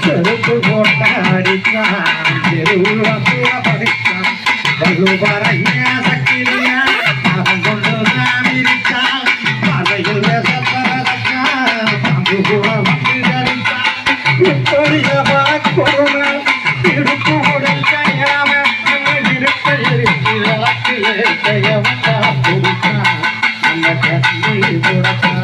செருப்பு போட்ட அடித்தான் தெருவுல படித்தான் வள்ளுவரைய சக்கிலியா அவன் கொண்டுதான் இருக்கான் பார்வையில் சப்பரத்தான் பங்கு வந்து தரித்தான் எப்படியவா கொடுமை இடுப்பு உடல் கையாம இருக்க இருக்கு வழக்கிலே கையவந்தா கொடுத்தான் அந்த கண்ணி கொடுத்தான்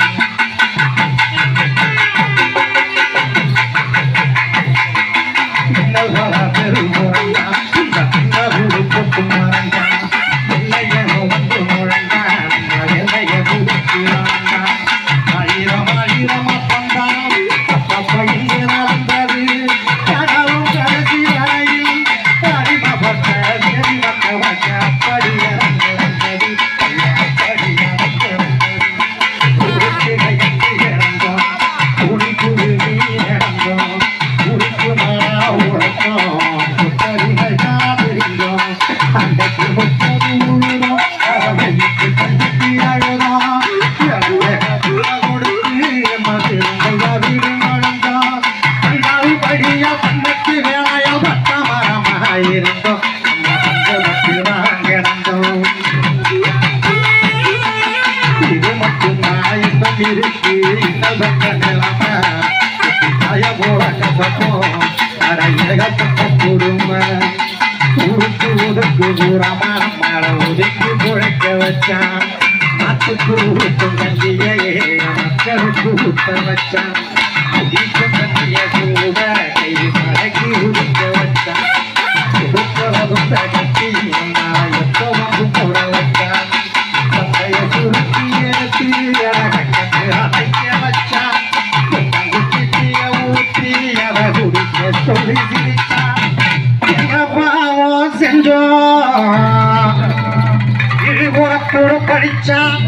ஒதுக்கி குழைக்க வச்சான் நாட்டுக்கு ஊட்டும் கண்டியை மக்களுக்கு ஊட்ட வச்சான் கண்டிய கூட கை மடக்கி உடுக்க வச்சான் கட்டி எப்பவும் போட வச்சான் சந்தைய சுருக்கி எடுத்து கட்டு அடைக்க வச்சான் குட்டிய ஊற்றி அதை குடிக்க சொல்லி சிரிச்சான் பாவம் செஞ்சோம் இருபுறத்தோடு படிச்சான்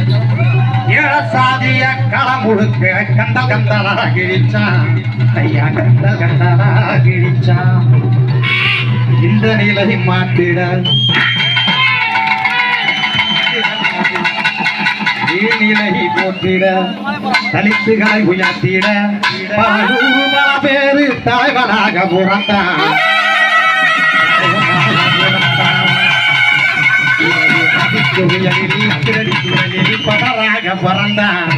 ஏழ சாதிய களம் முழுக்க கண்ட கண்டனா கிழிச்சான் ஐயா கண்ட கண்டனா கிழிச்சான் இந்த நிலை மாட்டிட நிலை போட்டிட தலித்துகளை உயர்த்திட பல பேரு தலைவனாக புறந்தான் படராக பிறந்தான்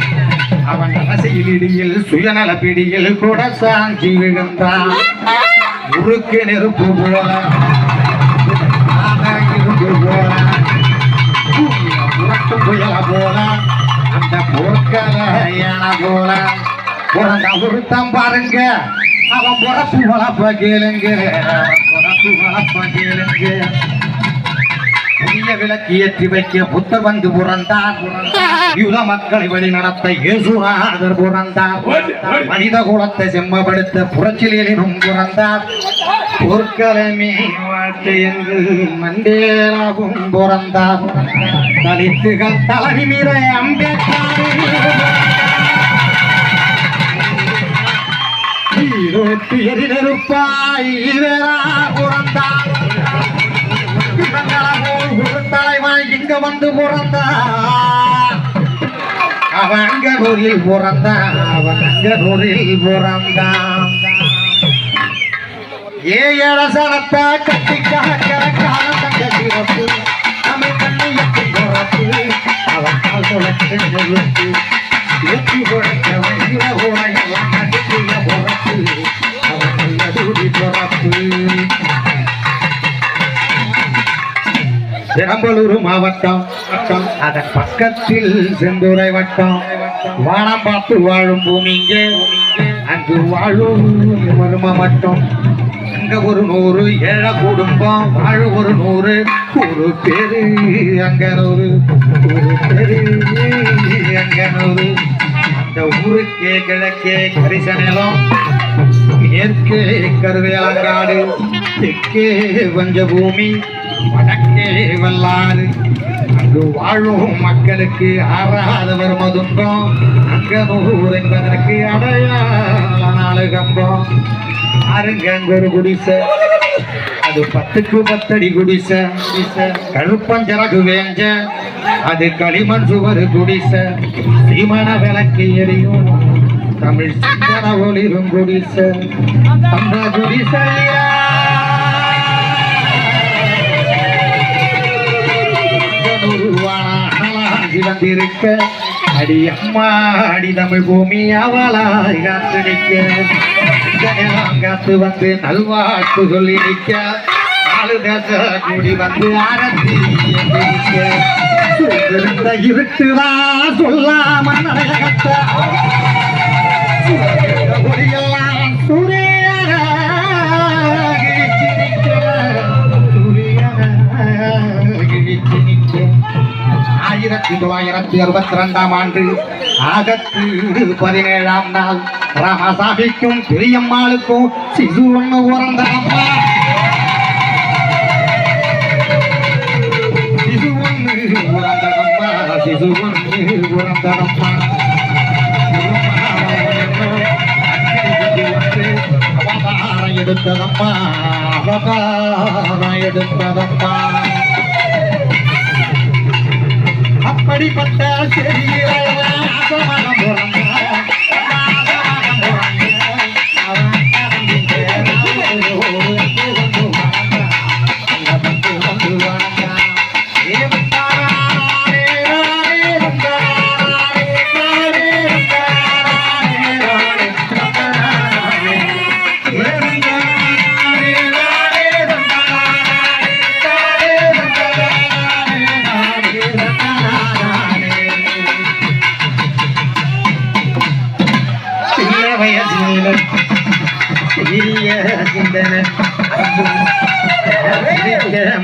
அவன் அரசியலிடியில் சுயநல பிடியில் கூட சாஞ்சி விழுந்தான் முறுக்கு நெருப்பு போல இருந்து போல புரட்டும் புயல போல அந்த போர்க்கலையான போல பிறந்த ஒருத்தம் பாருங்க அவன் புறப்பு வளப்ப கேளுங்க புறப்பு வளப்ப கேளுங்க புதிய விளக்கு ஏற்றி வைக்க புத்தர் வந்து புறந்தான் யுத மக்களை வழி நடத்த இயேசுநாதர் புறந்தார் மனித குலத்தை செம்மப்படுத்த புரட்சியிலும் புறந்தார் பொற்களமே வாழ்க்கை என்று மண்டேலாவும் புறந்தார் தலித்துகள் தலைவி மீற அம்பேத்கர் எரிநெருப்பாய் புறந்தார் தலைவாய் இங்க வந்து பிறந்தான் அவன் அங்கூரில் பிறந்தான் அவன் அங்கூரில் பிறந்தான் ஏழசனத்தை கட்டி கால தங்கி வச்சு நம்ம கண்ணியத்தை பிறப்பு அவன் கால் தொலைத்து நிறுத்து ஏற்றி குழைக்கவன் இளகுணையவன் நடுக்கிய பிறப்பு அவன் நல்லதூரி பிறப்பு பெரம்பலூர் மாவட்டம் அதன் பக்கத்தில் செந்துறை வட்டம் வானம் பார்த்து வாழும் பூமிங்க அங்கு வாழும் மரும மட்டும் அங்க ஒரு 100 ஏழை குடும்பம் வாழு ஒரு 100 ஒரு பேரு அங்க 100 ஒரு பேரு அங்க 100 அந்த ஊருக்கே கிழக்கே கரிச நிலம் மேற்கே கருவேலங்காடு தெற்கே வஞ்சபூமி வடக்கே வல்லாறு அங்கு வாழும் மக்களுக்கு ஆறாதவர் மதுன்பம் அங்கனூர் என்பதற்கு அடையாள நாலு கம்பம் அருங்க ஒரு குடிசை அது 10க்கு 10 அடி குடிச கருப்பஞ்சரகு வேஞ்ச அது களிமண் சுவர் குடிச சீமன விளக்கு எரியும் தமிழ் சிந்தன ஒளிரும் குடிச அந்த குடிசையா வந்திருக்க அடி அம்மா அடி தமிழ் பூமி அவளாய் காத்து நிற்க காத்து வந்து நல்வாக்கு சொல்லி நிற்க 4 தேச கூடி வந்து ஆரத்தி இருக்குதா சொல்லாம நடையகத்த சூரிய 1962ஆம் ஆண்டு ஆகஸ்ட் 17ஆம் நாள் ராமசாமிக்கும் பெரியம்மாளுக்கும் சிசு ஒண்ணு பிறந்த அம்மா சிசு ஒண்ணு பிறந்த அம்மா அவதாரம் எடுத்ததம்மா அப்படிப்பட்ட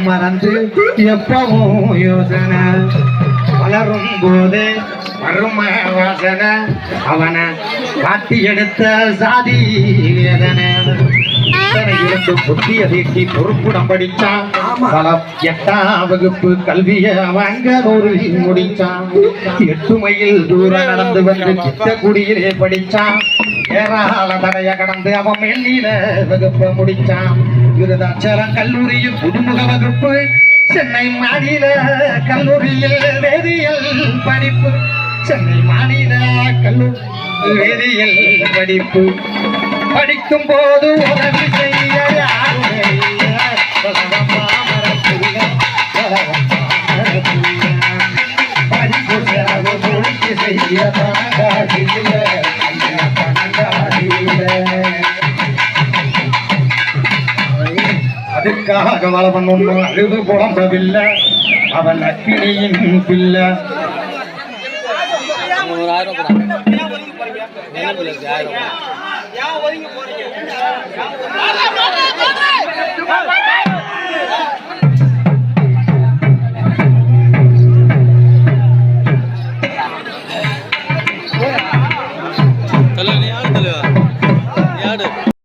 மறந்து எப்பவும் யோசனை வளரும் போது வரும் வாசனை அவனை காட்டி எடுத்த சாதி வேதனை இருந்து புத்திய தீட்டி பொறுப்புடம் படிச்சான் பல 8ஆம் வகுப்பு கல்விய வாங்க 100 முடிச்சான் 8 மைல் தூரம் நடந்து வந்து கிட்டக்குடியிலே படிச்சான் ஏராள தடைய கடந்து அவன் மெல்லில வகுப்ப முடிச்சான் விருதாச்சலம் கல்லூரியில் புதுமுக வகுப்பு சென்னை மாநில கல்லூரியில் வேதியியல் படிப்பு சென்னை மாநில கல்லூரி வேதியியல் படிப்பு படிக்கும் போது உதவி செய்ய யாருமே படிப்பு செய்ய அதுக்காக வளவன் ஒன்று அழுது புலம்பவில்லை அவன் அக்கினியின் பிள்ளை